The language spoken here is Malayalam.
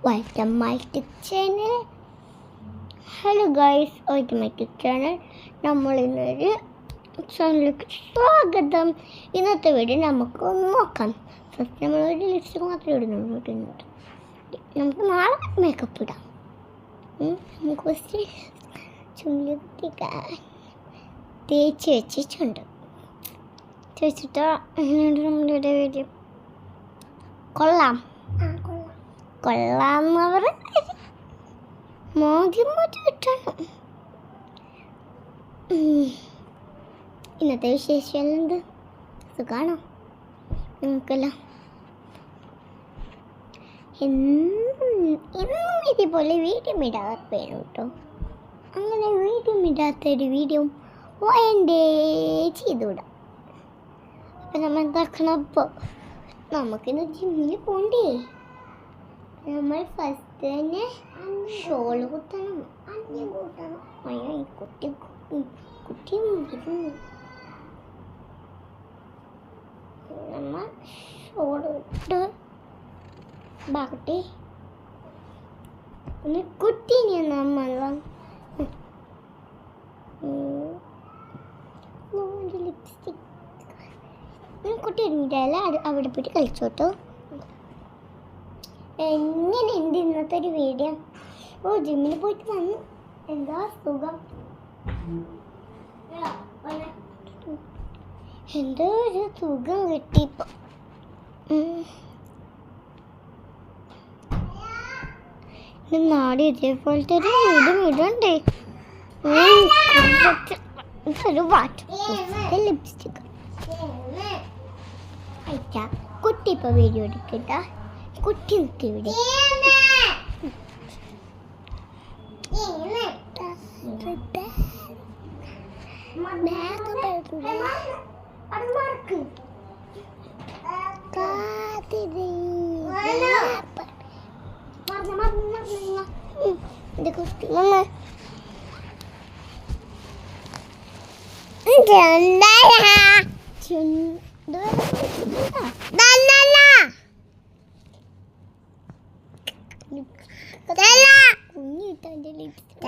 welcome my YouTube channel. Hello guys, welcome my YouTube channel. നമ്മൾ ഇന്നൊരു ചാനലിലേക്ക് സ്വാഗതം. ഇന്നത്തെ വീഡിയോ നമുക്ക് നോക്കാം. ഫസ്റ്റ് നമ്മളൊരു ലിപ്സ്റ്റിക് മാത്രമേ ഇടുന്നുള്ളൂ. നമുക്ക് നാളെ മേക്കപ്പ് ഇടാം. നമുക്ക് ഫസ്റ്റ് ചുണ്ടിലേക്ക് തേച്ച് വെച്ചിട്ടുണ്ട്. തേച്ചിട്ട് എങ്ങനെയുണ്ട് നമ്മളുടെ വീഡിയോ? കൊള്ളാം കൊള്ളാമെന്നവർ മോദ്യം കിട്ടണം. ഇന്നത്തെ വിശേഷം എന്ത്? സുഖാണോ നിങ്ങൾക്കെല്ലാം? എന്നും ഇതുപോലെ വീഡിയോ ഇടാത്തതാണ് കേട്ടോ. അങ്ങനെ വീഡിയോ ഇടാത്തൊരു വീഡിയോ എൻ്റെ ചെയ്തുവിടാം. അപ്പം നമ്മൾ എന്താക്കണം? ഇപ്പോൾ നമുക്കിന്ന് ജിമ്മിൽ പോകണ്ടേ? നമ്മൾ ഫസ്റ്റ് തന്നെ ഷോൾ കുത്തണം. അയ്യോ ഈ കുട്ടി നമ്മൾ ഷോൾ ഇട്ട് ബാക്കി ഒന്ന് കുട്ടീനെ നമ്മൾ ലിപ്സ്റ്റിക് കുട്ടി ഇറങ്ങിയിട്ടല്ല അവിടെ പോയിട്ട് കളിച്ചോട്ടോ. എങ്ങനെ ഉണ്ട് ഇന്നത്തെ ഒരു വീഡിയോ? ജിമ്മിൽ പോയിട്ട് വന്നു. എന്താ സുഖം, എന്തോ ഒരു സുഖം കിട്ടിയപ്പോ. നാളെ ഇതേപോലത്തെ ഒരു വീടും ഇടണ്ടേ? ഒരു വാട്ടർ ലിപ്സ്റ്റിക് അയച്ചാ കുട്ടി ഇപ്പൊ വീഡിയോ എടുക്കട്ട. കുട്ടി നിൽക്കി ഇവിടെ. കുഞ്ഞിട്ട ലിപ്സ്റ്റിക്